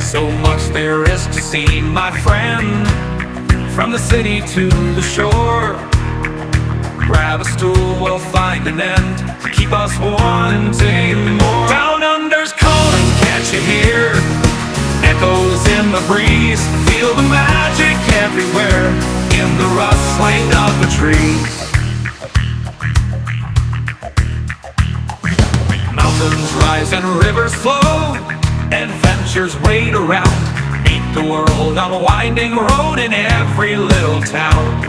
So much there is to see, my friend. From the city to the shore, grab a stool, we'll find an end to keep us wanting more. Down under's calling, can't you hear? Echoes in the breeze, feel the magic everywhere, in the rustling of the trees. Mountains rise and rivers flow, adventures wait around. Meet the world on a winding road in every little town.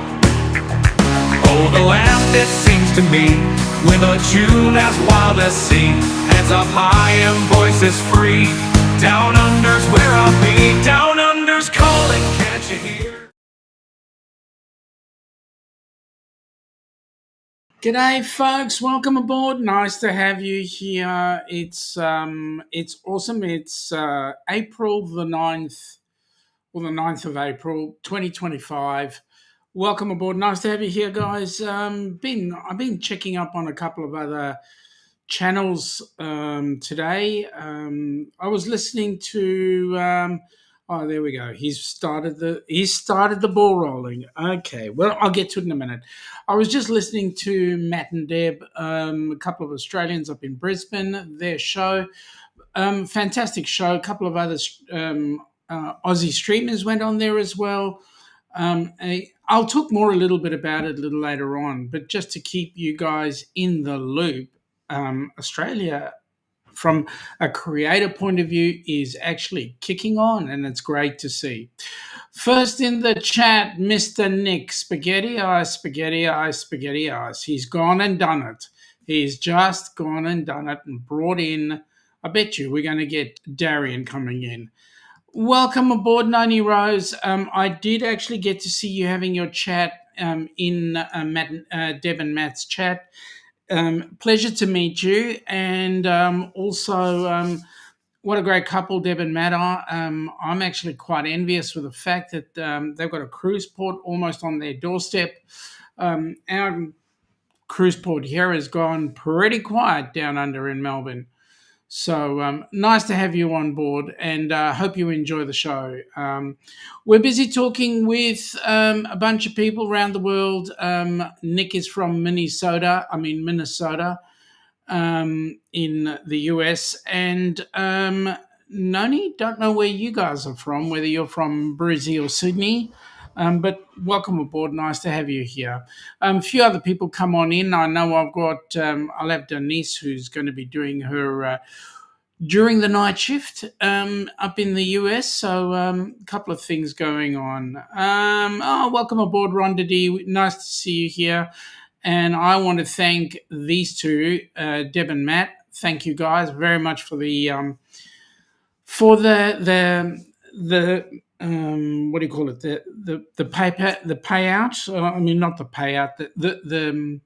Oh, the land, it seems to me, with a tune as wild as sea, hands up high and voices free. Down under's where I'll be. Down under's calling, can't you hear? G'day, folks. Welcome aboard. Nice to have you here. It's awesome. It's April the 9th, or the 9th of April, 2025. Welcome aboard. Nice to have you here, guys. I've been checking up on a couple of other channels today. I was listening to oh, there we go. He's started the ball rolling. Okay, well, I'll get to it in a minute. I was just listening to Matt and Deb, a couple of Australians up in Brisbane, their show. Fantastic show. A couple of other Aussie streamers went on there as well. I'll talk more a little bit about it a little later on, but just to keep you guys in the loop, Australia, from a creator point of view, is actually kicking on, and it's great to see. First in the chat, Mr. Nick, spaghetti eyes, spaghetti eyes, spaghetti eyes. He's gone and done it. He's just gone and done it and brought in, I bet you we're going to get Darian coming in. Welcome aboard, Noni Rose. I did actually get to see you having your chat in Deb and Matt's chat. Pleasure to meet you, and also what a great couple Deb and Matt are. I'm actually quite envious with the fact that they've got a cruise port almost on their doorstep. Our cruise port here has gone pretty quiet down under in Melbourne. So nice to have you on board, and hope you enjoy the show. We're busy talking with a bunch of people around the world. Nick is from Minnesota, in the U.S. And Noni, don't know where you guys are from, whether you're from Brizzy or Sydney. But welcome aboard. Nice to have you here. A few other people come on in. I know I'll have Denise, who's going to be doing her during the night shift up in the US. So a couple of things going on. Welcome aboard, Rhonda D. Nice to see you here. And I want to thank these two, Deb and Matt. Thank you guys very much for the what do you call it? The payout. I mean, not the payout. The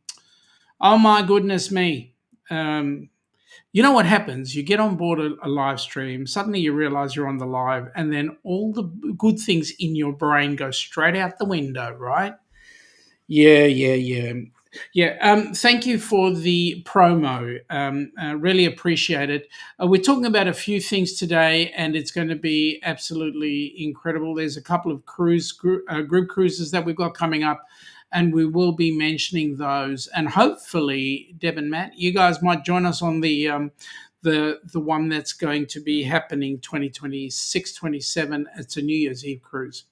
oh my goodness me. You know what happens? You get on board a live stream. Suddenly you realize you're on the live, and then all the good things in your brain go straight out the window, right? Yeah. Thank you for the promo. Really appreciate it. We're talking about a few things today, and it's going to be absolutely incredible. There's a couple of group cruises that we've got coming up, and we will be mentioning those. And hopefully, Deb and Matt, you guys might join us on the one that's going to be happening 2026, 27. It's a New Year's Eve cruise.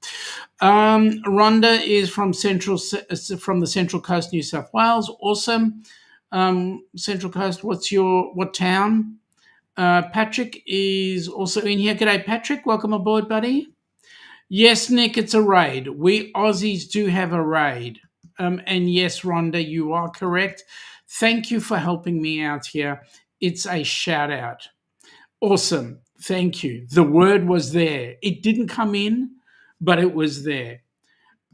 Rhonda is from the Central Coast, New South Wales. Awesome. Central Coast. What town? Patrick is also in here. G'day, Patrick. Welcome aboard, buddy. Yes, Nick, it's a raid. We Aussies do have a raid. And yes, Rhonda, you are correct. Thank you for helping me out here. It's a shout out. Awesome. Thank you. The word was there. It didn't come in, but it was there.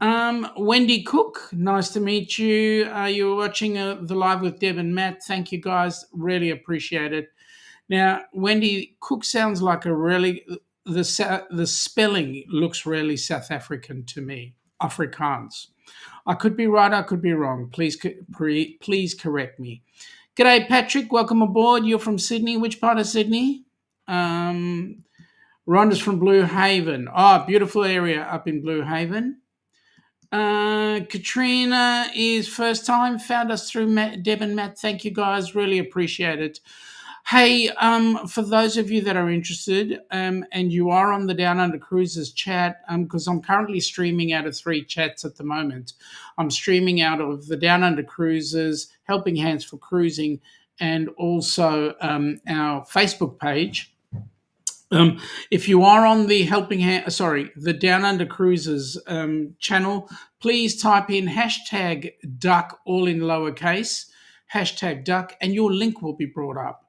Wendy Cook, nice to meet you. You were watching the live with Deb and Matt. Thank you, guys. Really appreciate it. Now, Wendy Cook sounds like the spelling looks really South African to me, Afrikaans. I could be right, I could be wrong. Please correct me. G'day, Patrick. Welcome aboard. You're from Sydney. Which part of Sydney? Rhonda's from Blue Haven. Oh, beautiful area up in Blue Haven. Katrina is first time, found us through Deb and Matt. Thank you guys, really appreciate it. Hey, for those of you that are interested, and you are on the Down Under Cruises chat, because I'm currently streaming out of 3 chats at the moment. I'm streaming out of the Down Under Cruises, Helping Hands for Cruising, and also our Facebook page. If you are on the the Down Under Cruises channel, please type in hashtag duck, all in lowercase, hashtag duck, and your link will be brought up.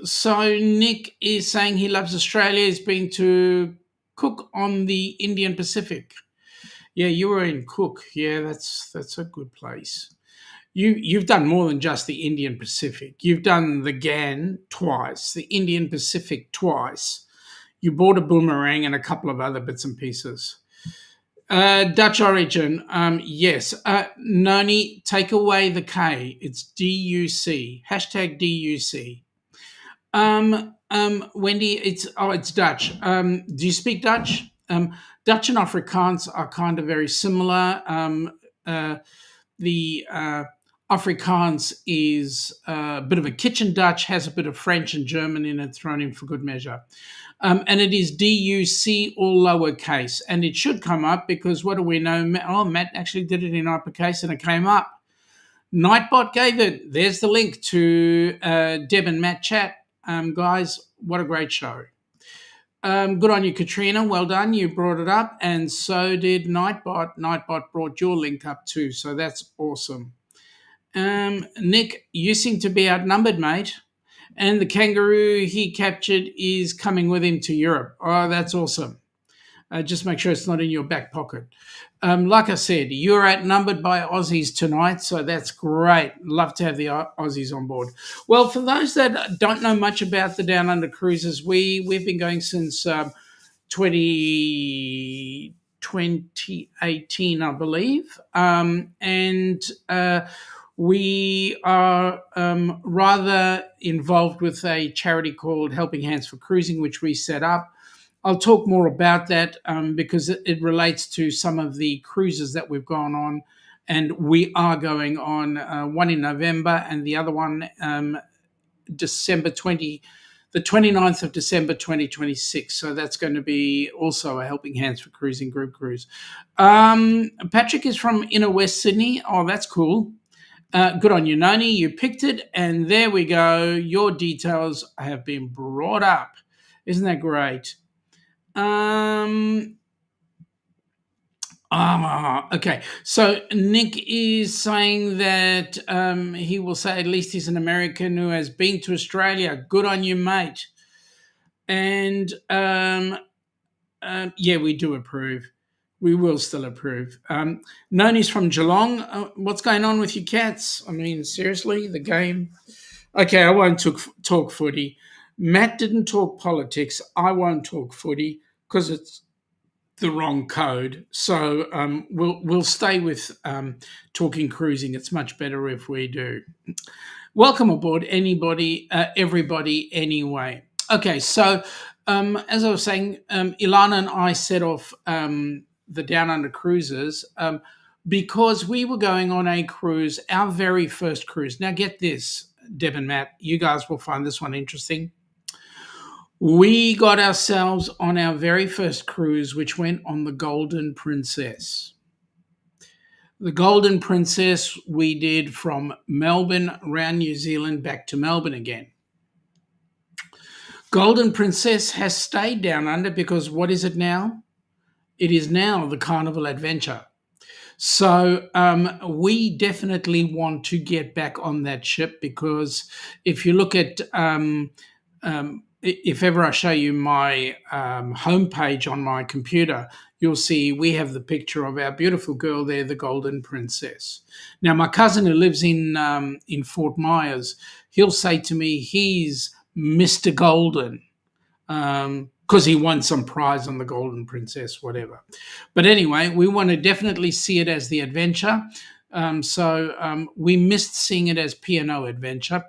So Nick is saying he loves Australia. He's been to Cook on the Indian Pacific. Yeah, you were in Cook. Yeah, that's a good place. You've done more than just the Indian Pacific. You've done the GAN twice, the Indian Pacific twice. You bought a boomerang and a couple of other bits and pieces. Dutch origin, yes. Noni, take away the K. It's DUC. Hashtag DUC. Wendy, it's Dutch. Do you speak Dutch? Dutch and Afrikaans are kind of very similar. The Afrikaans is a bit of a kitchen Dutch, has a bit of French and German in it, thrown in for good measure. And it is DUC, all lowercase. And it should come up because what do we know? Oh, Matt actually did it in uppercase and it came up. Nightbot gave it. There's the link to Deb and Matt chat. Guys, what a great show. Good on you, Katrina. Well done. You brought it up. And so did Nightbot. Nightbot brought your link up too. So that's awesome. Nick, you seem to be outnumbered, mate. And the kangaroo he captured is coming with him to Europe. Oh, that's awesome. Just make sure it's not in your back pocket. Like I said, you're outnumbered by Aussies tonight, so that's great. Love to have the Aussies on board. Well, for those that don't know much about the Down Under Cruises, we've been going since 2018, I believe. We are rather involved with a charity called Helping Hands for Cruising, which we set up. I'll talk more about that because it relates to some of the cruises that we've gone on, and we are going on one in November and the other one the 29th of December 2026. So that's going to be also a Helping Hands for Cruising group cruise. Patrick is from Inner West Sydney. Oh, that's cool. Good on you, Noni. You picked it, and there we go. Your details have been brought up. Isn't that great? Okay. So Nick is saying that he will say at least he's an American who has been to Australia. Good on you, mate. And yeah, we do approve. We will still approve. Noni's from Geelong. What's going on with your cats? I mean, seriously, the game. Okay, I won't talk footy. Matt didn't talk politics. I won't talk footy because it's the wrong code. So we'll stay with talking cruising. It's much better if we do. Welcome aboard, everybody, anyway. Okay, so as I was saying, Ilana and I set off the Down Under Cruises because we were going on a cruise, our very first cruise. Now get this, Deb and Matt, you guys will find this one interesting. We got ourselves on our very first cruise, which went on the Golden Princess. The Golden Princess we did from Melbourne around New Zealand back to Melbourne again. Golden Princess has stayed down under because what is it now? It is now the Carnival Adventure. So we definitely want to get back on that ship because if you look at, if ever I show you my homepage on my computer, you'll see we have the picture of our beautiful girl there, the Golden Princess. Now, my cousin who lives in Fort Myers, he'll say to me, he's Mr. Golden. Because he won some prize on the Golden Princess, whatever. But anyway, we want to definitely see it as the adventure. So we missed seeing it as P&O Adventure,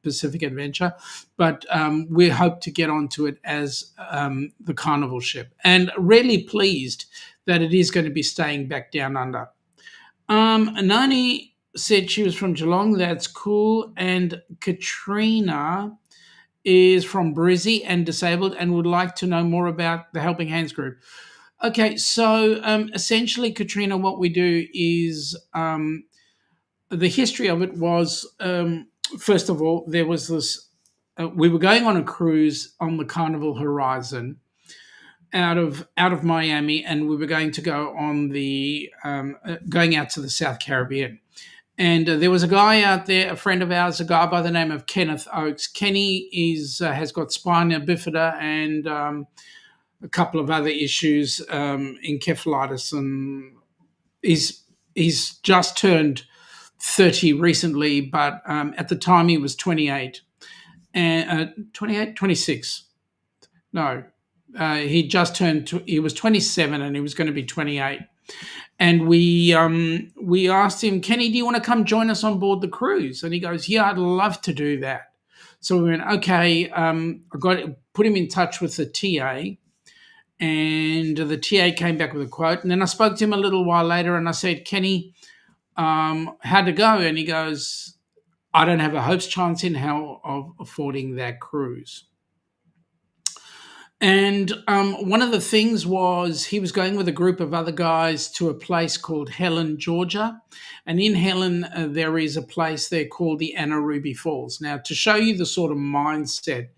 Pacific Adventure, but we hope to get onto it as the Carnival ship. And really pleased that it is going to be staying back down under. Nani said she was from Geelong. That's cool. And Katrina is from Brizzy and disabled and would like to know more about the Helping Hands group. Okay, so essentially, Katrina, what we do is the history of it was first of all, there was this. We were going on a cruise on the Carnival Horizon out of Miami, and we were going to go on the going out to the South Caribbean. And there was a guy out there, a friend of ours, a guy by the name of Kenneth Oakes. Kenny has got spina bifida and a couple of other issues, encephalitis, and he's just turned 30 recently, but at the time he was 28 and 28, 26. No, he just turned. He was 27 and he was going to be 28. And we asked him, Kenny, do you want to come join us on board the cruise? And he goes, yeah, I'd love to do that. So we went, okay. I put him in touch with the TA, and the TA came back with a quote. And then I spoke to him a little while later, and I said, Kenny, how'd it go? And he goes, I don't have a hope's chance in hell of affording that cruise. And one of the things was he was going with a group of other guys to a place called Helen, Georgia. And in Helen, there is a place there called the Anna Ruby Falls. Now, to show you the sort of mindset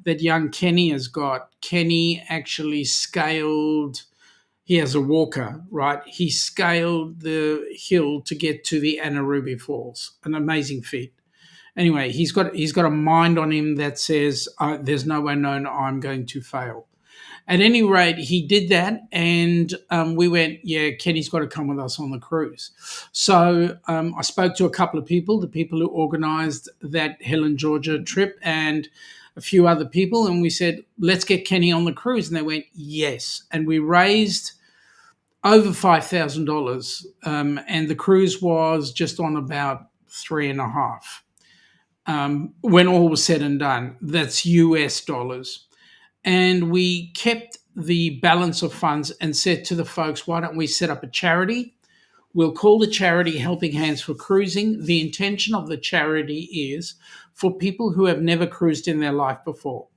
that young Kenny has got, Kenny actually scaled, he has a walker, right? He scaled the hill to get to the Anna Ruby Falls, an amazing feat. Anyway, he's got a mind on him that says, there's no way known I'm going to fail. At any rate, he did that, and we went, yeah, Kenny's got to come with us on the cruise. So I spoke to a couple of people, the people who organised that Helen, Georgia trip, and a few other people, and we said, let's get Kenny on the cruise. And they went, yes. And we raised over $5,000, and the cruise was just on about 3.5. When all was said and done. That's US dollars. And we kept the balance of funds and said to the folks, why don't we set up a charity? We'll call the charity Helping Hands for Cruising. The intention of the charity is for people who have never cruised in their life before.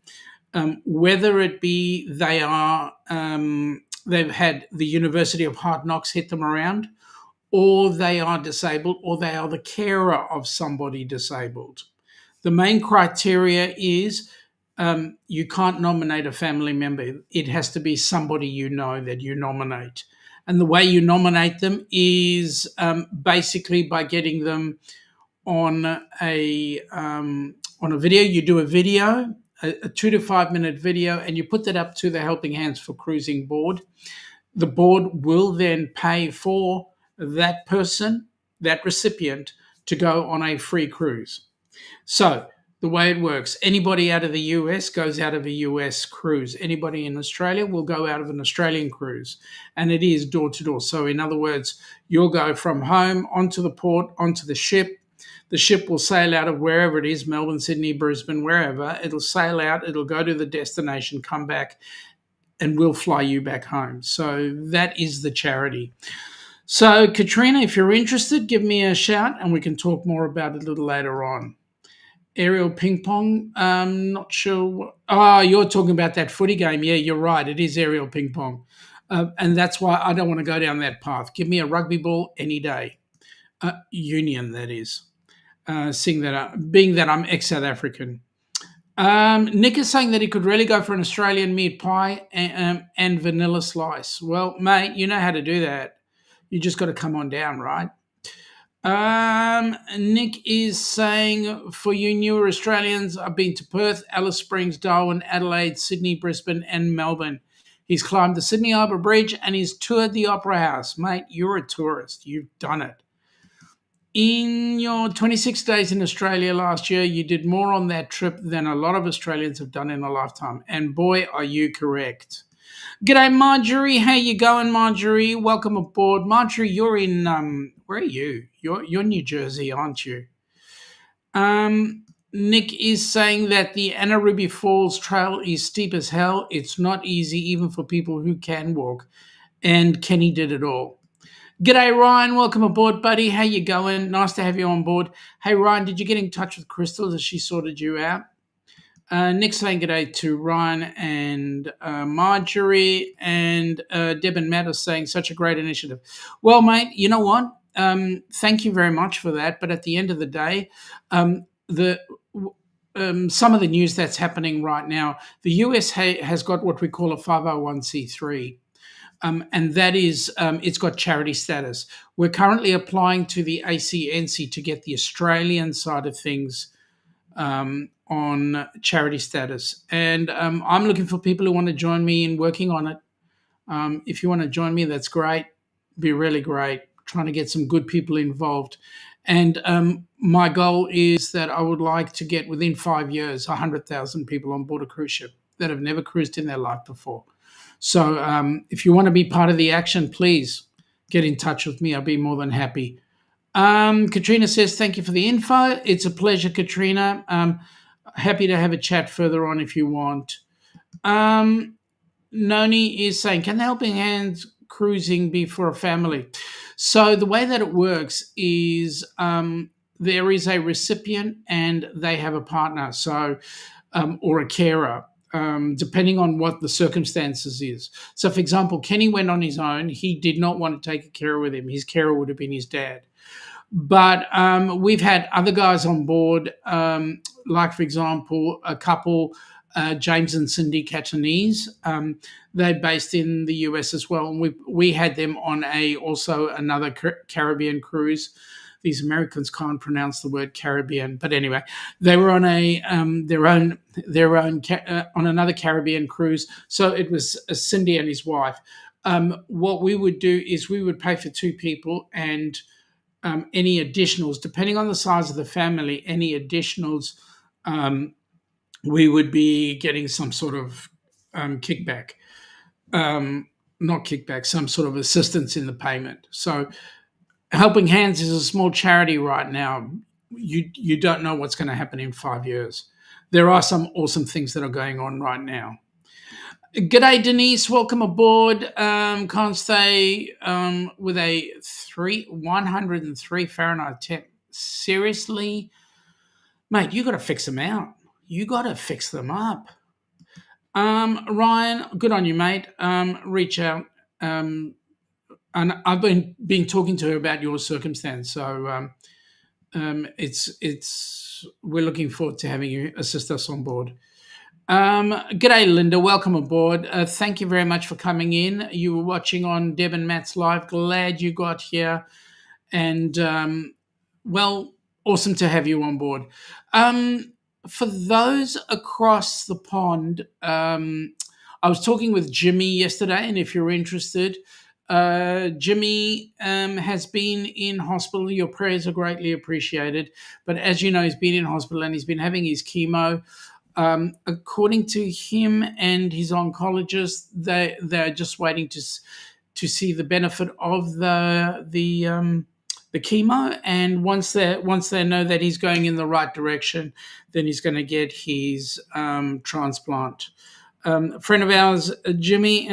Whether it be they've had the University of Hard Knocks hit them around, or they are disabled, or they are the carer of somebody disabled. The main criteria is you can't nominate a family member. It has to be somebody you know that you nominate. And the way you nominate them is basically by getting them on a video. You do a video, a 2 to 5 minute video, and you put that up to the Helping Hands for Cruising board. The board will then pay for that person, that recipient, to go on a free cruise. So the way it works, anybody out of the US goes out of a US cruise. Anybody in Australia will go out of an Australian cruise. And it is door to door. So in other words, you'll go from home onto the port, onto the ship. The ship will sail out of wherever it is, Melbourne, Sydney, Brisbane, wherever. It'll sail out, it'll go to the destination, come back, and we'll fly you back home. So that is the charity. So Katrina, if you're interested, give me a shout and we can talk more about it a little later on. Aerial ping pong, not sure. You're talking about that footy game. Yeah, you're right. It is aerial ping pong. And that's why I don't want to go down that path. Give me a rugby ball any day. Union, that is. Being that I'm ex-South African. Nick is saying that he could really go for an Australian meat pie and vanilla slice. Well, mate, you know how to do that. You just got to come on down, right? Nick is saying, for you newer Australians, I've been to Perth, Alice Springs, Darwin, Adelaide, Sydney, Brisbane, and Melbourne. He's climbed the Sydney Harbour Bridge and he's toured the Opera House. Mate, you're a tourist. You've done it. In your 26 days in Australia last year, you did more on that trip than a lot of Australians have done in a lifetime. And boy, are you correct. G'day, Marjorie. How you going, Marjorie? Welcome aboard, Marjorie. You're in where are you? You're New Jersey, aren't you? Nick is saying that the Anna Ruby Falls Trail is steep as hell. It's not easy, even for people who can walk. And Kenny did it all. G'day, Ryan. Welcome aboard, buddy. How you going? Nice to have you on board. Hey, Ryan, did you get in touch with Crystal? Has she sorted you out? Nick saying g'day to Ryan and Marjorie, and Deb and Matt are saying such a great initiative. Well, mate, you know what? Thank you very much for that. But at the end of the day, the some of the news that's happening right now, the US has got what we call a 501c3. And that is, it's got charity status. We're currently applying to the ACNC to get the Australian side of things on charity status. And I'm looking for people who want to join me in working on it. If you want to join me, that's great. Be really great. Trying to get some good people involved. And my goal is that I would like to get within 5 years 100,000 people on board a cruise ship that have never cruised in their life before. So if you want to be part of the action, please get in touch with me. I'll be more than happy. Katrina says, thank you for the info. It's a pleasure, Katrina. Happy to have a chat further on if you want. Noni is saying, can the Helping Hands cruising be for a family? So the way that it works is there is a recipient and they have a partner, so or a carer, depending on what the circumstances is. So, for example, Kenny went on his own. He did not want to take a carer with him. His carer would have been his dad. But we've had other guys on board, like, for example, a couple, James and Cindy Catanese. They're based in the US as well. And we had them on also another Caribbean cruise. These Americans can't pronounce the word Caribbean, but anyway, they were on their own on another Caribbean cruise. So it was Cindy and his wife. What we would do is we would pay for two people, and any additionals, depending on the size of the family, any additionals, we would be getting some sort of kickback, not kickback, some sort of assistance in the payment. So Helping Hands is a small charity right now. You don't know what's going to happen in 5 years. There are some awesome things that are going on right now. G'day, Denise. Welcome aboard. Can't stay with a 103 Fahrenheit temp. Seriously? Mate, you got to fix them out. You got to fix them up. Ryan, good on you, mate. Reach out. And I've been talking to her about your circumstance. So we're looking forward to having you assist us on board. G'day, Linda. Welcome aboard. Thank you very much for coming in. You were watching on Deb and Matt's live. Glad you got here. And, well, awesome to have you on board. For those across the pond, I was talking with Jimmy yesterday, and if you're interested, Jimmy has been in hospital. Your prayers are greatly appreciated. But as you know, he's been in hospital and he's been having his chemo. According to him and his oncologist, they're just waiting to see the benefit of the chemo, and once they know that he's going in the right direction, then he's going to get his transplant. A friend of ours, Jimmy,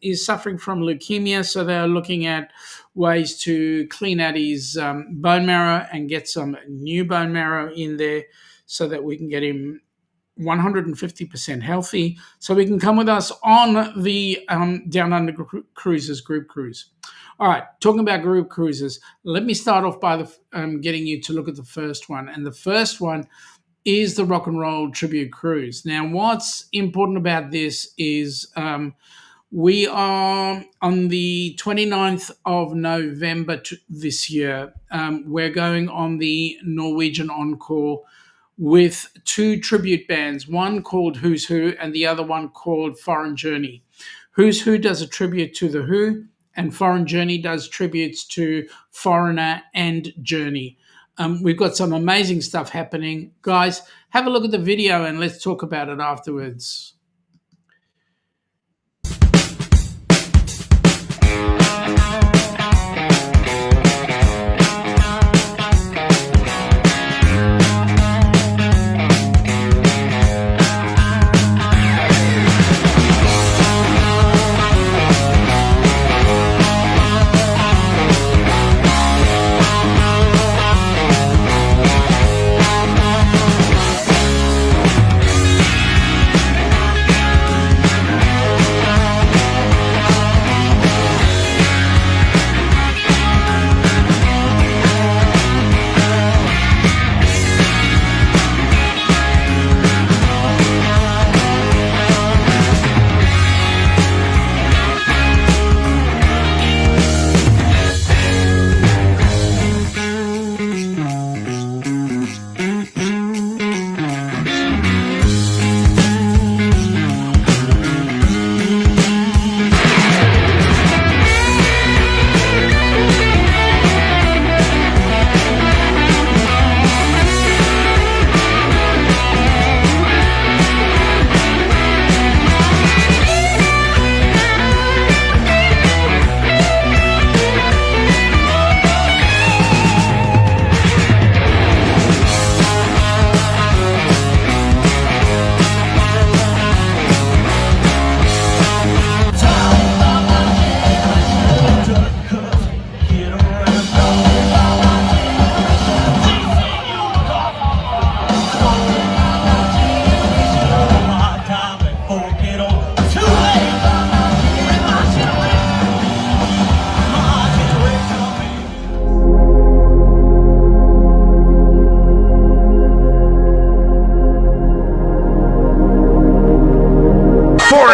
is suffering from leukemia, so they're looking at ways to clean out his bone marrow and get some new bone marrow in there so that we can get him 150% healthy, so we can come with us on the Down Under Cruises group cruise. All right, talking about group cruises, let me start off by getting you to look at the first one. And the first one is the Rock and Roll Tribute Cruise. Now, what's important about this is we are on the 29th of November this year. We're going on the Norwegian Encore with two tribute bands, one called Who's Who and the other one called Foreign Journey. Who's Who does a tribute to The Who, and Foreign Journey does tributes to Foreigner and Journey. We've got some amazing stuff happening. Guys, have a look at the video and let's talk about it afterwards.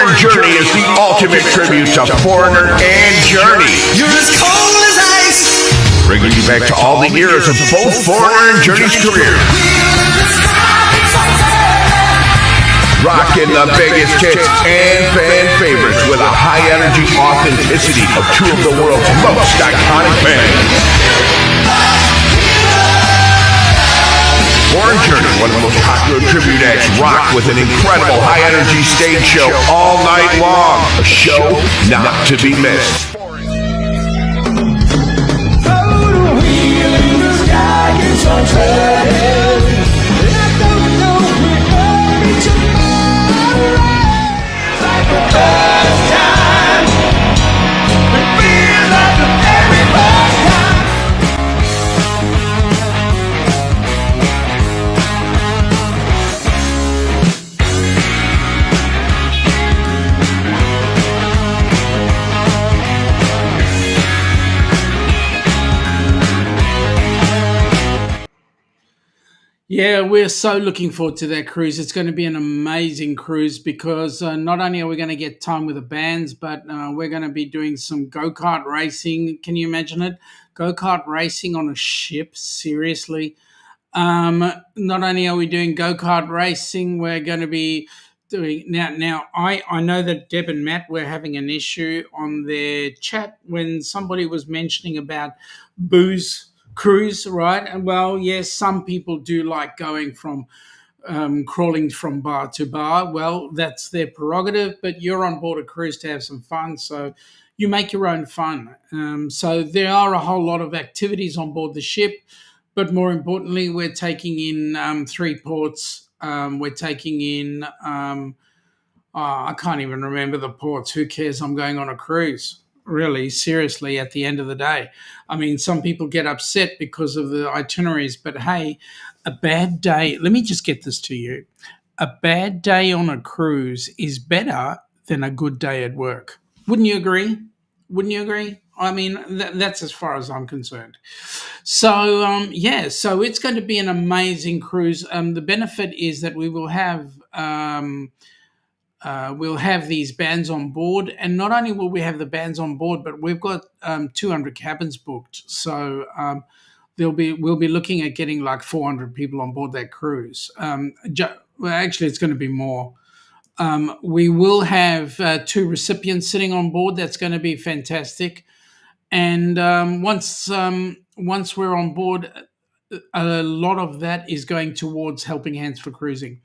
Foreign Journey is the ultimate tribute to Foreigner and Journey. You're as cold as ice. Bringing you back to all the eras of both Foreigner and Journey's career. Rocking the biggest hits and fan favorites with a high energy authenticity of two of the world's most iconic bands. Foreign Journey, one of the most popular tribute acts, rock with an incredible high energy stage show all night long. A show not to be missed. Yeah, we're so looking forward to that cruise. It's going to be an amazing cruise because not only are we going to get time with the bands, but we're going to be doing some go-kart racing. Can you imagine it? Go-kart racing on a ship, seriously. Not only are we doing go-kart racing, we're going to be doing... Now, I know that Deb and Matt were having an issue on their chat when somebody was mentioning about booze cruise, right? And well, yes, some people do like going from crawling from bar to bar. Well, that's their prerogative, but you're on board a cruise to have some fun, so you make your own fun. So there are a whole lot of activities on board the ship, but more importantly, we're taking in 3 ports. We're taking in, I can't even remember the ports. Who cares? I'm going on a cruise. Really, seriously, at the end of the day. I mean, some people get upset because of the itineraries, but hey, a bad day, let me just get this to you. A bad day on a cruise is better than a good day at work. Wouldn't you agree? Wouldn't you agree? I mean, that's as far as I'm concerned. So, so it's going to be an amazing cruise. The benefit is that we will have... we'll have these bands on board, and not only will we have the bands on board, but we've got 200 cabins booked. So we'll be looking at getting like 400 people on board that cruise. Well, actually, it's going to be more. We will have 2 recipients sitting on board. That's going to be fantastic. And once we're on board, a lot of that is going towards Helping Hands for Cruising.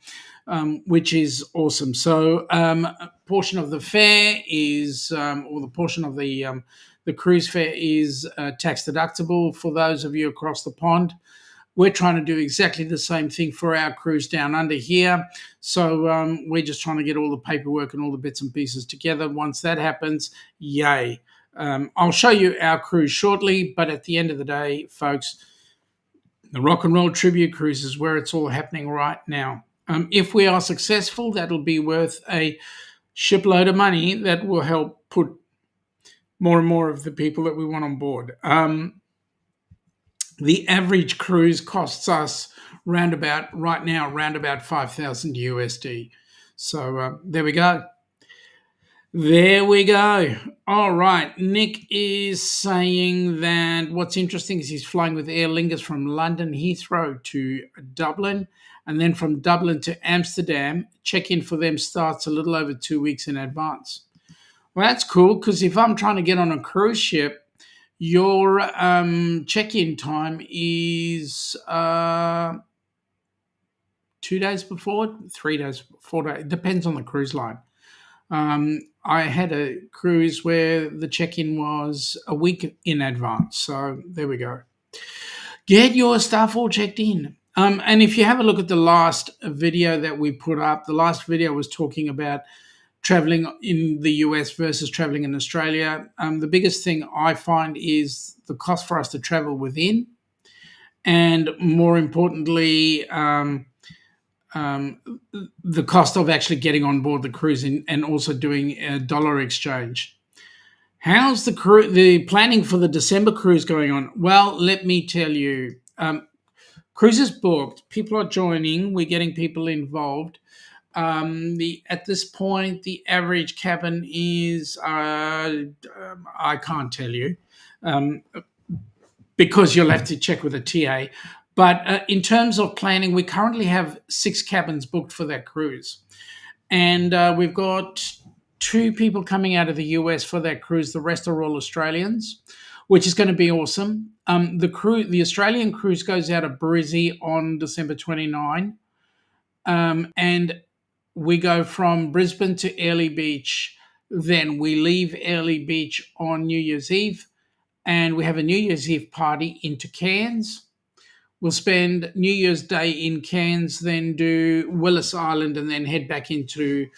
Which is awesome. So a portion of the fare is, or the portion of the cruise fare is tax deductible for those of you across the pond. We're trying to do exactly the same thing for our cruise down under here. So we're just trying to get all the paperwork and all the bits and pieces together. Once that happens, yay. I'll show you our cruise shortly, but at the end of the day, folks, the Rock and Roll Tribute Cruise is where it's all happening right now. If we are successful, that'll be worth a shipload of money that will help put more and more of the people that we want on board. The average cruise costs us round about 5,000 USD. So there we go. There we go. All right. Nick is saying that what's interesting is he's flying with Aer Lingus from London Heathrow to Dublin, and then from Dublin to Amsterdam. Check-in for them starts a little over 2 weeks in advance. Well, that's cool, because if I'm trying to get on a cruise ship, your check-in time is 2 days before, 3 days, 4 days. It depends on the cruise line. I had a cruise where the check-in was a week in advance. So there we go. Get your stuff all checked in. And if you have a look at the last video that we put up, the last video was talking about traveling in the US versus traveling in Australia. The biggest thing I find is the cost for us to travel within, and more importantly, the cost of actually getting on board the cruise and also doing a dollar exchange. How's the planning for the December cruise going on? Well, let me tell you, cruises booked, people are joining, we're getting people involved. At this point, the average cabin is I can't tell you because you'll have to check with a TA. But in terms of planning, we currently have 6 cabins booked for that cruise, and we've got 2 people coming out of the US for that cruise. The rest are all Australians, which is going to be awesome. The Australian cruise goes out of Brizzy on December 29, and we go from Brisbane to Airlie Beach. Then we leave Airlie Beach on New Year's Eve, and we have a New Year's Eve party into Cairns. We'll spend New Year's Day in Cairns, then do Willis Island, and then head back into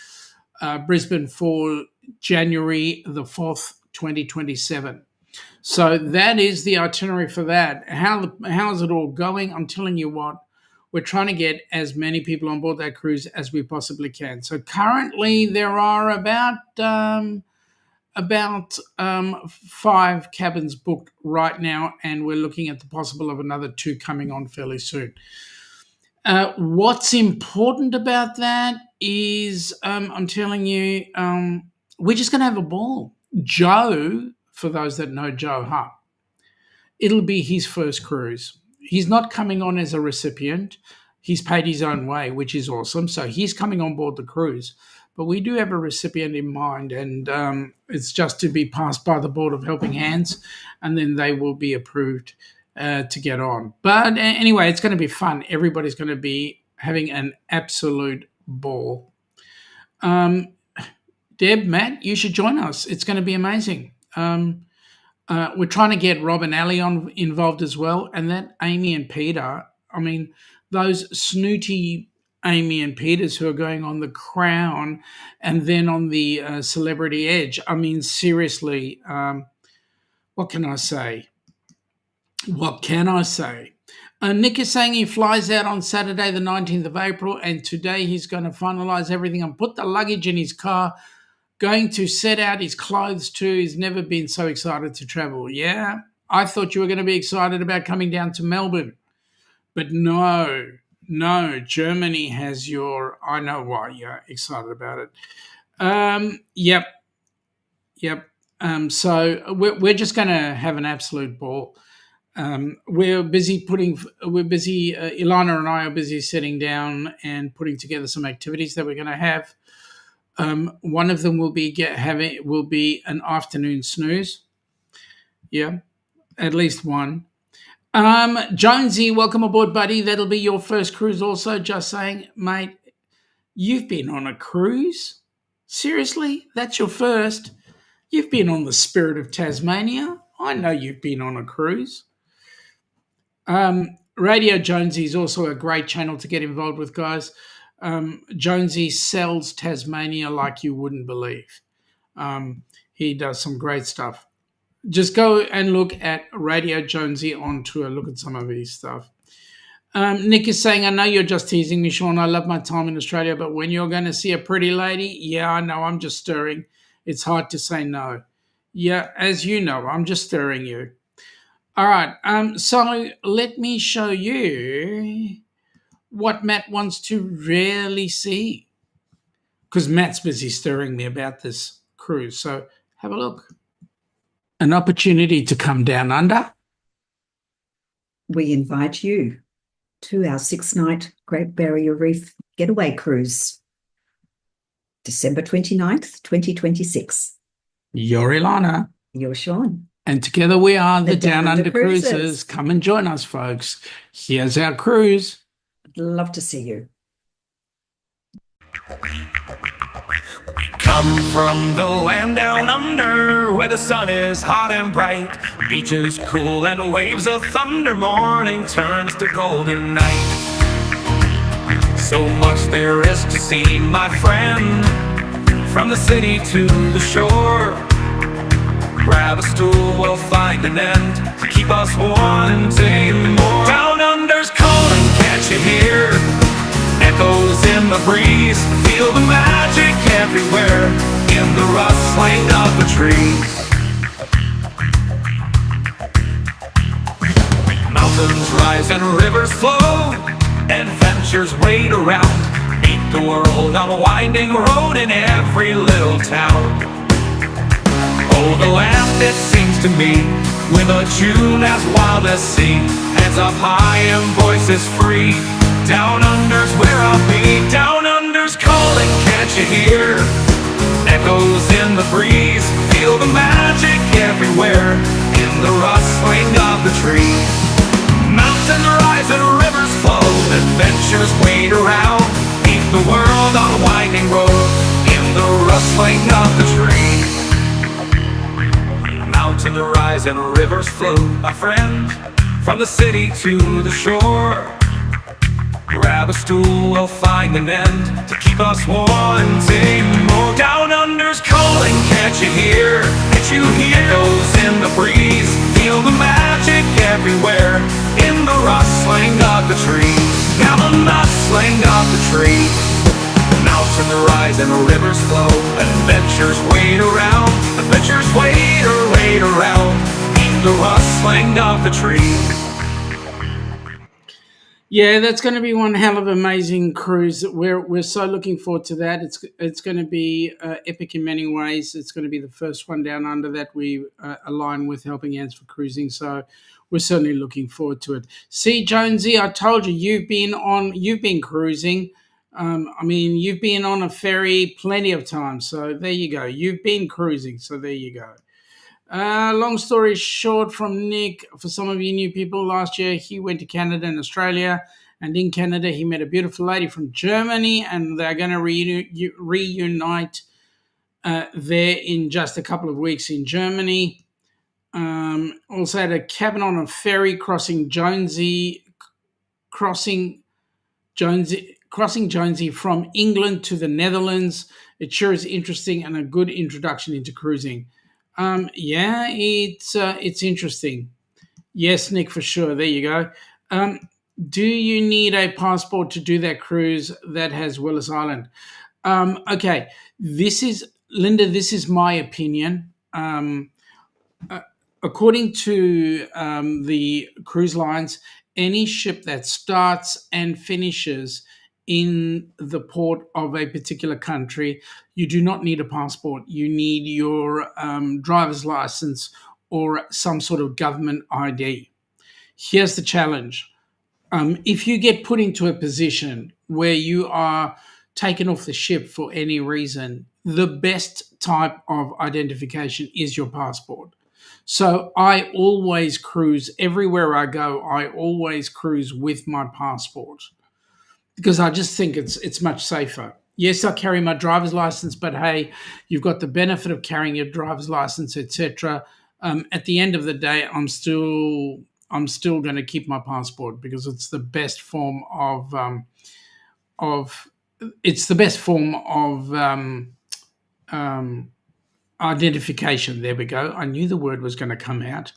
Brisbane for January the 4th, 2027. So that is the itinerary for that. How's it all going? I'm telling you what, we're trying to get as many people on board that cruise as we possibly can. So currently there are about 5 cabins booked right now, and we're looking at the possible of another 2 coming on fairly soon. What's important about that is, I'm telling you, we're just going to have a ball. Joe, for those that know Joe Hupp, it'll be his first cruise. He's not coming on as a recipient. He's paid his own way, which is awesome. So he's coming on board the cruise. But we do have a recipient in mind, and it's just to be passed by the Board of Helping Hands, and then they will be approved to get on. But anyway, it's going to be fun. Everybody's going to be having an absolute ball. Deb, Matt, you should join us. It's going to be amazing. We're trying to get Rob and Ali involved as well, and that Amy and Peter. I mean, those snooty Amy and Peters who are going on the Crown and then on the Celebrity Edge. I mean, seriously, what can I say? Nick is saying he flies out on Saturday, the 19th of April, and today he's going to finalise everything and put the luggage in his car, going to set out his clothes too. He's never been so excited to travel. Yeah, I thought you were going to be excited about coming down to Melbourne, but no, Germany has your, I know why you're excited about it. Yep. So we're just going to have an absolute ball. We're busy, Ilana and I are busy sitting down and putting together some activities that we're going to have. One of them will be an afternoon snooze. Yeah, at least one. Jonesy, welcome aboard, buddy. That'll be your first cruise also. Just saying, mate, you've been on a cruise? Seriously? That's your first? You've been on the Spirit of Tasmania? I know you've been on a cruise. Radio Jonesy is also a great channel to get involved with, guys. Jonesy sells Tasmania like you wouldn't believe. He does some great stuff. Just go and look at Radio Jonesy on tour. Look at some of his stuff. Nick is saying, I know you're just teasing me, Shaun. I love my time in Australia, but when you're going to see a pretty lady, yeah, I know, I'm just stirring. It's hard to say no. Yeah, as you know, I'm just stirring you. All right, so let me show you what Matt wants to really see, because Matt's busy stirring me about this cruise. So have a look. An opportunity to come down under. We invite you to our 6-night Great Barrier Reef Getaway Cruise, December 29th, 2026. You're Ilana. You're Shaun. And together we are the Down Under Cruises. Cruises. Come and join us, folks. Here's our cruise. Love to see you. Come from the land down under, where the sun is hot and bright, beaches cool and waves of thunder, morning turns to golden night. So much there is to see, my friend, from the city to the shore. Grab a stool, we'll find an end to keep us wanting more. Down under's calling, can't you hear? Echoes in the breeze, feel the magic everywhere, in the rustling of the trees. Mountains rise and rivers flow, adventures wait around. Meet the world on a winding road in every little town. Oh, the land, it seems to me, with a tune as wild as sea, hands up high and voices free. Down under's where I'll be. Down under's calling, can't you hear? Echoes in the breeze, feel the magic everywhere, in the rustling of the trees. Mountains rise and rivers flow, adventures wait around, meet the world on a winding road, in the rustling of the trees. Mountains rise and rivers flow, my friend, from the city to the shore. Grab a stool, we'll find an end to keep us wanting more. Down under's calling, can't you hear? Can't you hear? Echoes in the breeze, feel the magic everywhere, in the rustling of the trees. Now the rustling of the trees. Mountains rise and rivers flow, adventures wait around, adventures wait around, in the rustling of the trees. Yeah, that's going to be one hell of an amazing cruise. We're so looking forward to that. It's going to be epic in many ways. It's going to be the first one down under that we align with Helping Hands for Cruising. So we're certainly looking forward to it. See, Jonesy, I told you you've been cruising. I mean, you've been on a ferry plenty of times. So there you go. You've been cruising. So there you go. Long story short from Nick, for some of you new people, last year he went to Canada and Australia, and in Canada he met a beautiful lady from Germany, and they're going to reunite there in just a couple of weeks in Germany. Also had a cabin on a ferry crossing Jonesy from England to the Netherlands. It sure is interesting and a good introduction into cruising. Yeah, it's interesting. Yes, Nick, for sure. There you go. Do you need a passport to do that cruise that has Willis Island? Okay, this is my opinion. According to the cruise lines, any ship that starts and finishes in the port of a particular country, you do not need a passport. You need your driver's license or some sort of government ID. Here's the challenge. If you get put into a position where you are taken off the ship for any reason, the best type of identification is your passport. So I always cruise everywhere I go. I always cruise with my passport because I just think it's much safer. Yes, I carry my driver's license, but hey, you've got the benefit of carrying your driver's license, etc. At the end of the day, I'm still going to keep my passport because it's the best form of identification. There we go. I knew the word was going to come out.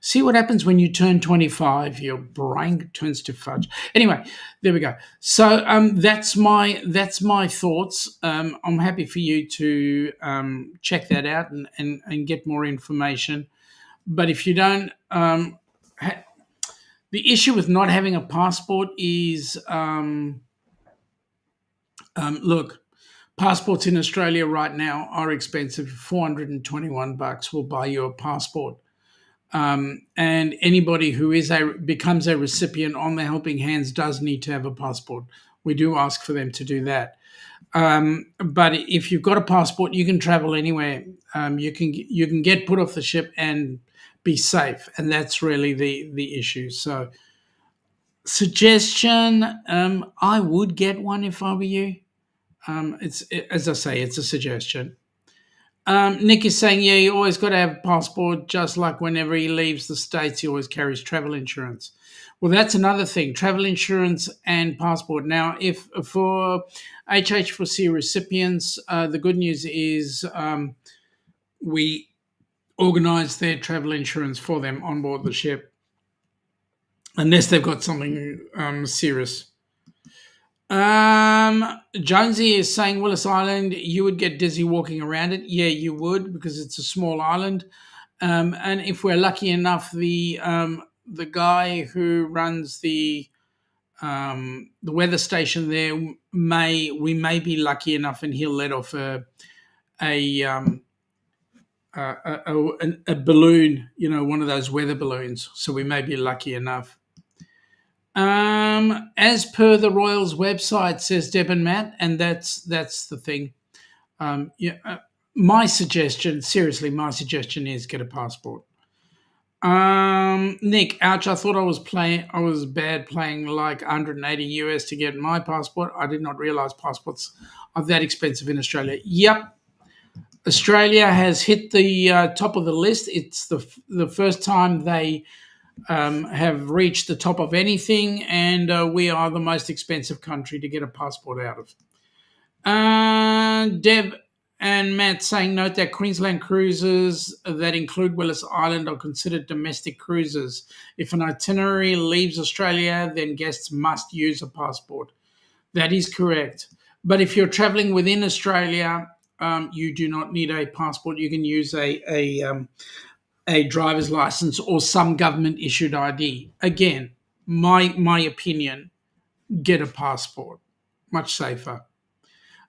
See what happens when you turn 25? Your brain turns to fudge. Anyway, there we go. So that's my thoughts. I'm happy for you to check that out and get more information. But if you don't, the issue with not having a passport is, look, passports in Australia right now are expensive. $421 will buy you a passport. And anybody who becomes a recipient on the Helping Hands does need to have a passport. We do ask for them to do that. But if you've got a passport, you can travel anywhere. You can get put off the ship and be safe, and that's really the issue. So, suggestion: I would get one if I were you. As I say, it's a suggestion. Nick is saying, yeah, you always got to have a passport, just like whenever he leaves the States, he always carries travel insurance. Well, that's another thing, travel insurance and passport. Now, if for HH4C recipients, the good news is we organise their travel insurance for them on board the ship, unless they've got something serious. Jonesy is saying Willis Island, you would get dizzy walking around it. Yeah, you would, because it's a small island. And if we're lucky enough, the guy who runs the the weather station there we may be lucky enough, and he'll let off a balloon, one of those weather balloons. So we may be lucky enough. As per the Royals website, says Deb and Matt, and that's the thing. My suggestion is get a passport. Nick, ouch! I thought I was bad playing like 180 US to get my passport. I did not realize passports are that expensive in Australia. Yep. Australia has hit the top of the list. It's the first time they have reached the top of anything, and we are the most expensive country to get a passport out of. Deb and Matt saying, note that Queensland cruises that include Willis Island are considered domestic cruises. If an itinerary leaves Australia, then guests must use a passport. That is correct. But if you're traveling within Australia, you do not need a passport. You can use a driver's license or some government issued ID. Again, my opinion, get a passport. Much safer.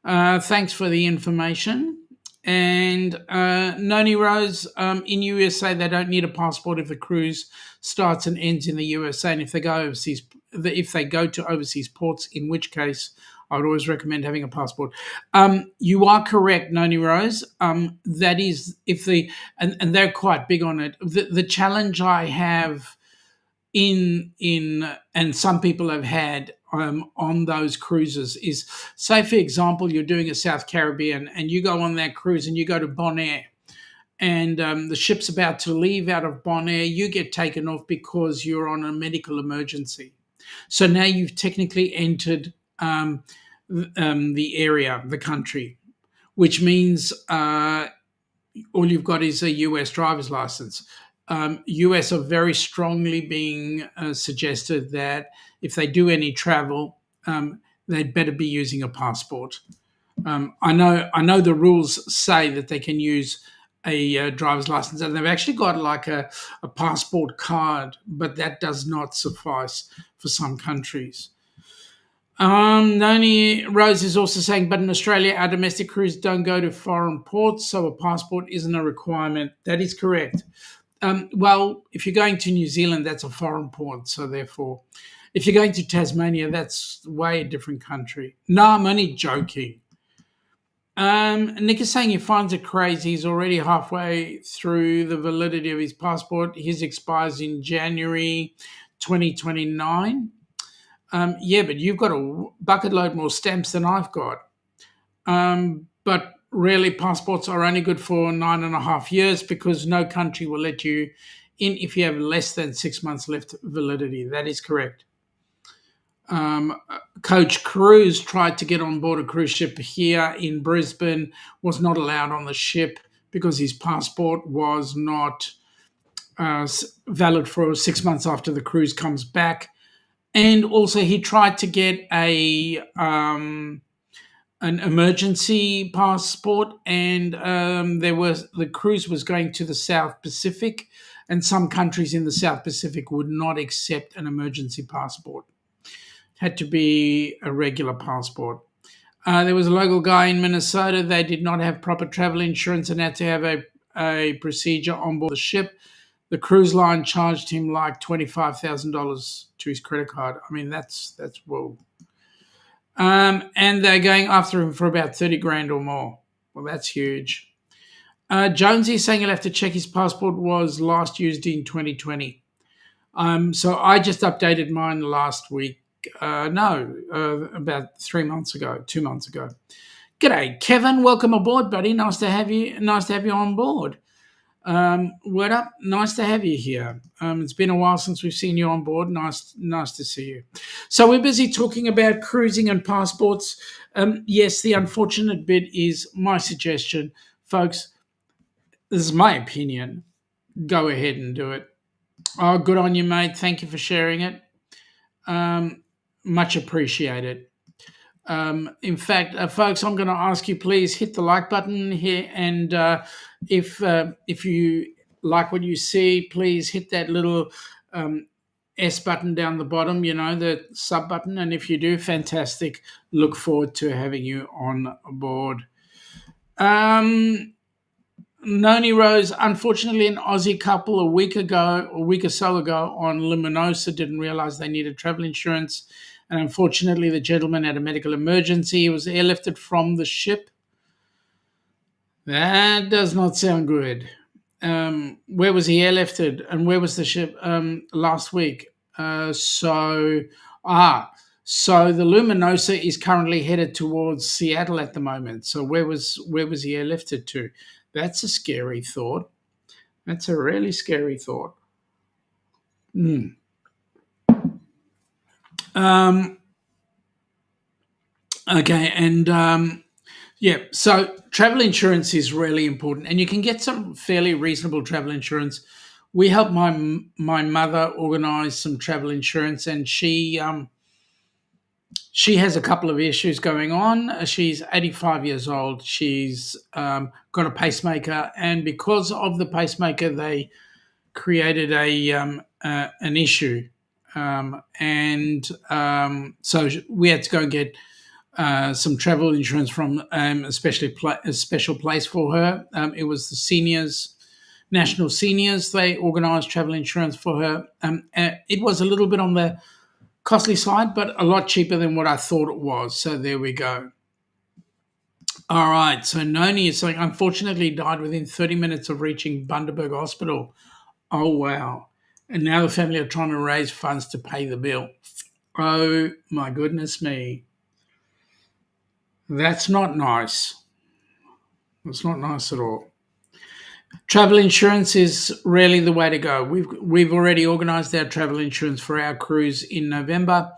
Thanks for the information. And Noni Rose, in USA, they don't need a passport if the cruise starts and ends in the USA. And if they go to overseas ports, in which case I would always recommend having a passport. You are correct, Noni Rose. That is and they're quite big on it. The challenge I have and some people have had on those cruises is, say for example, you're doing a South Caribbean and you go on that cruise and you go to Bonaire, and the ship's about to leave out of Bonaire. You get taken off because you're on a medical emergency. So now you've technically entered the area, the country, which means all you've got is a US driver's license. US are very strongly being suggested that if they do any travel, they'd better be using a passport. I know the rules say that they can use a driver's license, and they've actually got like a passport card, but that does not suffice for some countries. Noni Rose is also saying, but in Australia, our domestic cruises don't go to foreign ports, so a passport isn't a requirement. That is correct. Well, if you're going to New Zealand, that's a foreign port. So therefore, if you're going to Tasmania, that's way a different country. No, I'm only joking. Nick is saying he finds it crazy. He's already halfway through the validity of his passport. His expires in January 2029. Yeah, but you've got a bucket load more stamps than I've got. But really, passports are only good for 9.5 years because no country will let you in if you have less than 6 months left validity. That is correct. Coach Cruise tried to get on board a cruise ship here in Brisbane, was not allowed on the ship because his passport was not valid for 6 months after the cruise comes back. And also he tried to get an emergency passport, and the cruise was going to the South Pacific, and some countries in the South Pacific would not accept an emergency passport. It had to be a regular passport. There was a local guy in Minnesota. They did not have proper travel insurance and had to have a procedure on board the ship. The cruise line charged him like $25,000 to his credit card. I mean, that's whoa. And they're going after him for about 30 grand or more. Well, that's huge. Jonesy saying he'll have to check his passport was last used in 2020. So I just updated mine last week. About 2 months ago. G'day, Kevin. Welcome aboard, buddy. Nice to have you on board. Word up. Nice to have you here. It's been a while since we've seen you on board. Nice to see you. So we're busy talking about cruising and passports. Yes, the unfortunate bit is my suggestion. Folks, this is my opinion. Go ahead and do it. Oh, good on you, mate. Thank you for sharing it. Much appreciated. In fact, folks, I'm going to ask you, please hit the like button here, and if you like what you see, please hit that little S button down the bottom, the sub button. And if you do, fantastic. Look forward to having you on board. Noni Rose, unfortunately, an Aussie couple a week or so ago on Luminosa didn't realize they needed travel insurance. And unfortunately, the gentleman had a medical emergency. He was airlifted from the ship. That does not sound good. Where was he airlifted and where was the ship last week? So the Luminosa is currently headed towards Seattle at the moment. So where was he airlifted to? That's a scary thought. That's a really scary thought. Okay, and so travel insurance is really important, and you can get some fairly reasonable travel insurance. We helped my mother organise some travel insurance, and she has a couple of issues going on. She's 85 years old. She's got a pacemaker, and because of the pacemaker, they created an issue, so we had to go and get some travel insurance from a special place for her. It was the seniors, National Seniors. They organised travel insurance for her. It was a little bit on the costly side, but a lot cheaper than what I thought it was. So there we go. All right. So Noni is saying, unfortunately, died within 30 minutes of reaching Bundaberg Hospital. Oh, wow. And now the family are trying to raise funds to pay the bill. Oh, my goodness me. That's not nice. That's not nice at all. Travel insurance is really the way to go. We've already organised our travel insurance for our cruise in November.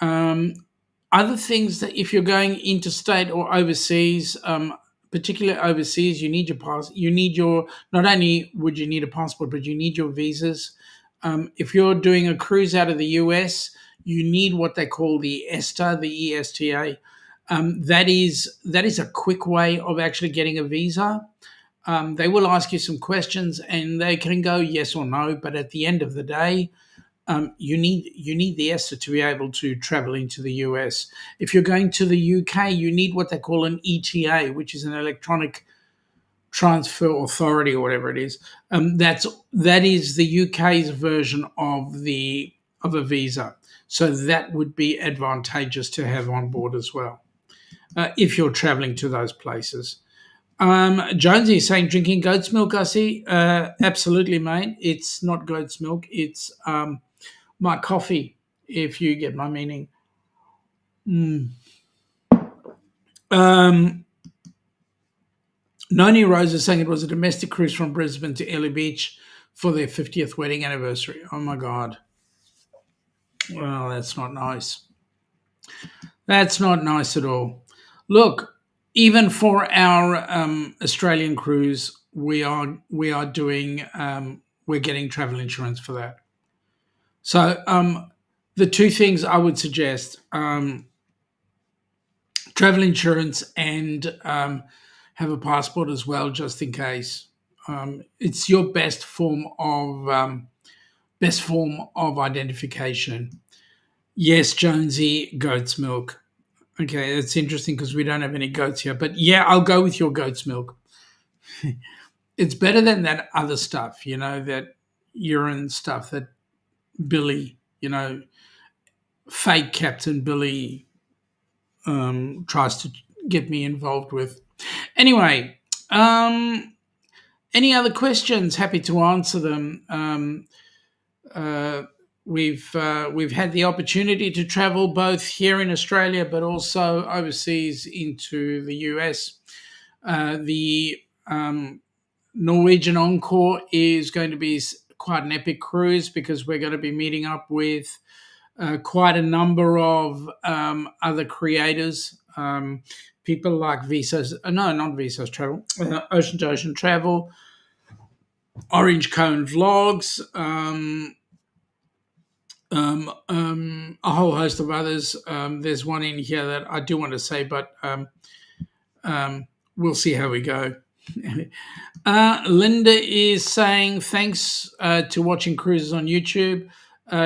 Other things that if you're going interstate or overseas, particularly overseas, you need your pass. You need not only would you need a passport, but you need your visas. If you're doing a cruise out of the U.S., you need what they call the ESTA, the ESTA. That is a quick way of actually getting a visa. They will ask you some questions, and they can go yes or no. But at the end of the day, you need the ESTA to be able to travel into the US. If you're going to the UK, you need what they call an ETA, which is an electronic transfer authority or whatever it is. That is the UK's version of a visa. So that would be advantageous to have on board as well, if you're traveling to those places. Jonesy is saying drinking goat's milk, I see. Absolutely, mate. It's not goat's milk. It's my coffee, if you get my meaning. Noni Rose is saying it was a domestic cruise from Brisbane to Ellie Beach for their 50th wedding anniversary. Oh, my God. Well, that's not nice. That's not nice at all. Look, even for our Australian cruise, we're getting travel insurance for that. So the two things I would suggest, travel insurance and have a passport as well, just in case. It's your best form of identification. Yes, Jonesy, goat's milk. Okay, it's interesting because we don't have any goats here. But yeah, I'll go with your goat's milk. It's better than that other stuff, that urine stuff that Billy, fake Captain Billy tries to get me involved with. Anyway, any other questions? Happy to answer them. We've had the opportunity to travel both here in Australia, but also overseas into the US. The Norwegian Encore is going to be quite an epic cruise because we're going to be meeting up with quite a number of other creators, people like not Travel, Ocean to Ocean Travel, Orange Cone Vlogs, a whole host of others. There's one in here that I do want to say, but we'll see how we go. Linda is saying thanks to watching cruises on YouTube.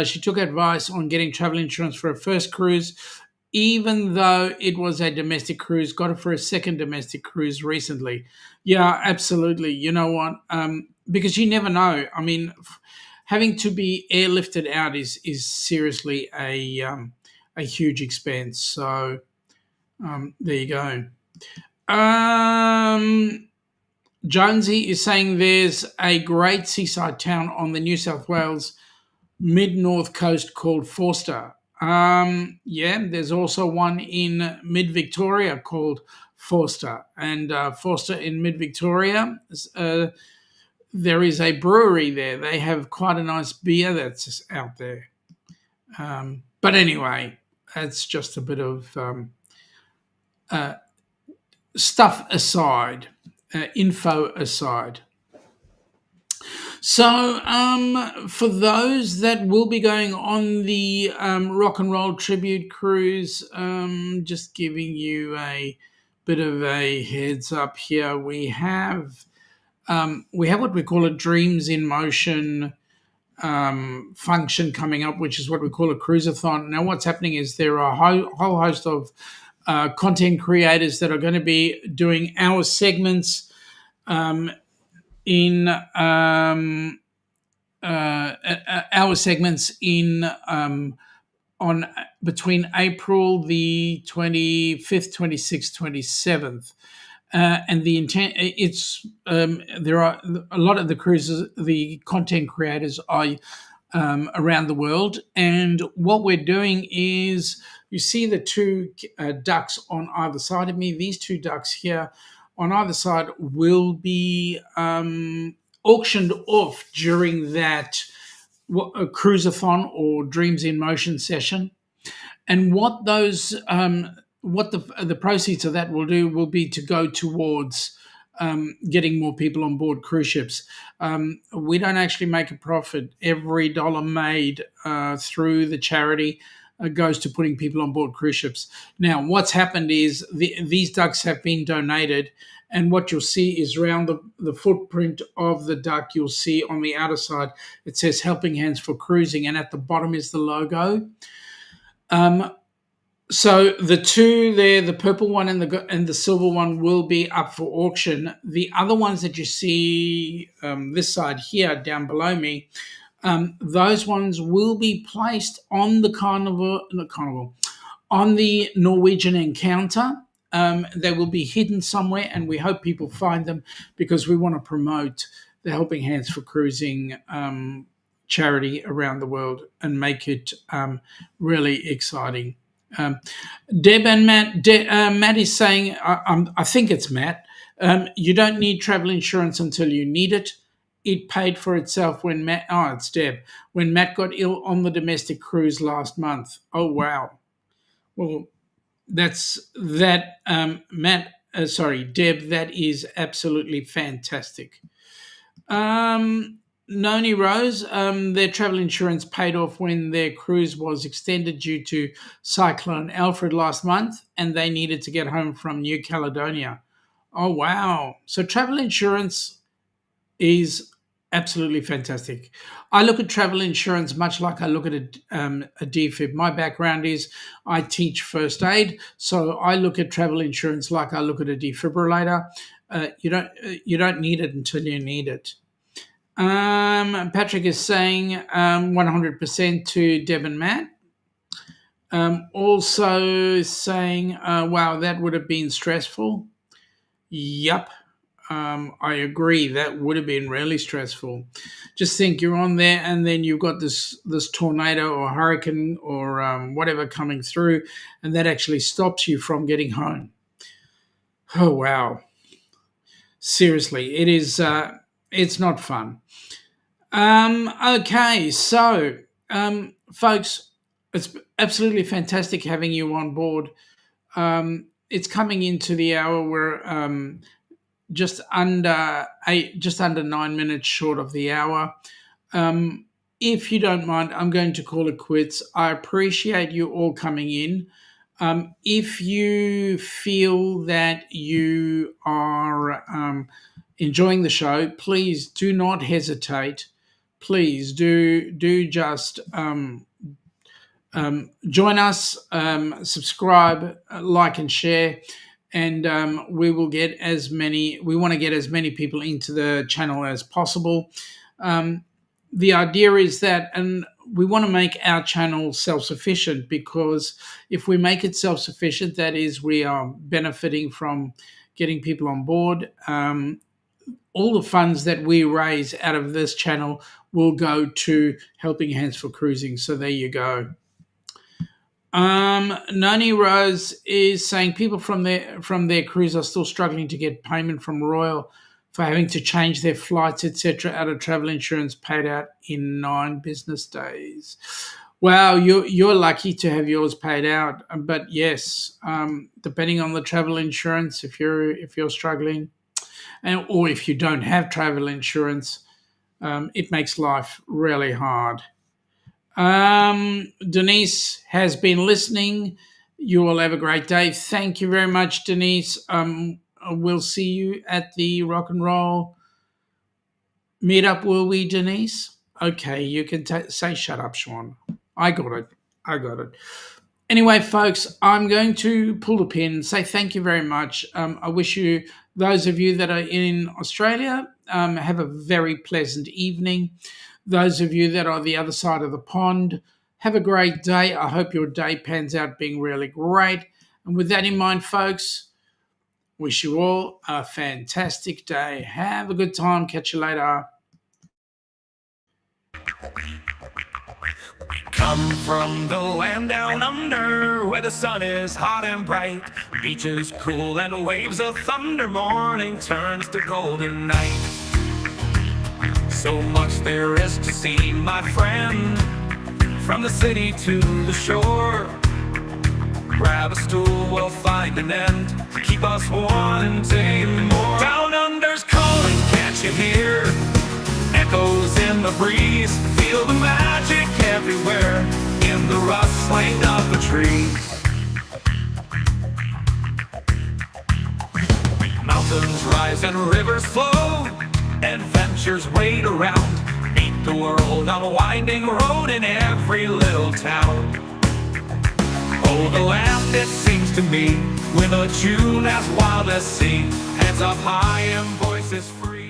She took advice on getting travel insurance for her first cruise, even though it was a domestic cruise. Got it for a second domestic cruise recently. Yeah, absolutely. You know what? Because you never know. I mean, having to be airlifted out is seriously a huge expense. So there you go. Jonesy is saying there's a great seaside town on the New South Wales mid-north coast called Forster. Yeah, there's also one in mid-Victoria called Forster. And Forster in mid-Victoria, there is a brewery there. They have quite a nice beer that's out there. But anyway, that's just a bit of stuff aside, info aside. So, for those that will be going on the Rock and Roll Tribute Cruise, just giving you a bit of a heads up here, we have what we call a Dreams in Motion function coming up, which is what we call a cruiseathon. Now, what's happening is there are a whole host of content creators that are going to be doing our segments in on between April the 25th, 26th, 27th. And the intent, it's there are a lot of the cruises, the content creators are around the world, and what we're doing is, you see the two ducks on either side of me. These two ducks here on either side will be auctioned off during that cruiseathon or Dreams in Motion session. And what those what the proceeds of that will do will be to go towards getting more people on board cruise ships. We don't actually make a profit. Every dollar made through the charity goes to putting people on board cruise ships. Now, what's happened is these ducks have been donated, and what you'll see is around the footprint of the duck, you'll see on the outer side, it says Helping Hands for Cruising, and at the bottom is the logo. So the two there, the purple one and the silver one, will be up for auction. The other ones that you see this side here down below me, those ones will be placed on the on the Norwegian Encounter. They will be hidden somewhere, and we hope people find them because we want to promote the Helping Hands for Cruising charity around the world and make it really exciting. Deb and Matt, Matt is saying, I think it's Matt, you don't need travel insurance until you need it. It paid for itself when it's Deb, when Matt got ill on the domestic cruise last month. Oh, wow. Well, Matt, Deb, that is absolutely fantastic. Noni Rose, their travel insurance paid off when their cruise was extended due to Cyclone Alfred last month, and they needed to get home from New Caledonia. Oh, wow. So travel insurance is absolutely fantastic. I look at travel insurance much like I look at a DFib. My background is I teach first aid, so I look at travel insurance like I look at a defibrillator. You don't need it until you need it. Patrick is saying 100% to Deb and Matt. Also saying, wow, that would have been stressful. Yup. I agree. That would have been really stressful. Just think you're on there and then you've got this tornado or hurricane or whatever coming through, and that actually stops you from getting home. Oh, wow. Seriously, it is. It's not fun. Okay, so folks, it's absolutely fantastic having you on board. It's coming into the hour. We're just under 9 minutes short of the hour. If you don't mind, I'm going to call it quits. I appreciate you all coming in. If you feel that you are enjoying the show, please do not hesitate please do just join us, subscribe, like, and share, and we want to get as many people into the channel as possible. The idea is that, and we want to make our channel self-sufficient, because if we make it self-sufficient, that is, we are benefiting from getting people on board. All the funds that we raise out of this channel will go to Helping Hands for Cruising. So there you go. Noni Rose is saying people from their cruise are still struggling to get payment from Royal for having to change their flights, etc., out of travel insurance paid out in 9 business days. Wow, you're lucky to have yours paid out. But yes, depending on the travel insurance, if you're struggling, or if you don't have travel insurance, it makes life really hard. Denise has been listening. You all have a great day. Thank you very much, Denise. We'll see you at the rock and roll meetup, will we, Denise? Okay, you can say shut up, Shaun. I got it. Anyway, folks, I'm going to pull the pin and say thank you very much. I wish you, those of you that are in Australia, have a very pleasant evening. Those of you that are the other side of the pond, have a great day. I hope your day pans out being really great. And with that in mind, folks, wish you all a fantastic day. Have a good time. Catch you later. Come from the land down under, where the sun is hot and bright, beaches cool and waves of thunder, morning turns to golden night. So much there is to see, my friend, from the city to the shore. Grab a stool, we'll find an end to keep us wanting to hear more. Down under's calling, can't you hear? Echoes in the breeze, feel the magic everywhere, in the rustling of the trees. Mountains rise and rivers flow, adventures wait around, meet the world on a winding road in every little town. Oh, the land, it seems to me, with a tune as wild as sea, hands up high and voices free.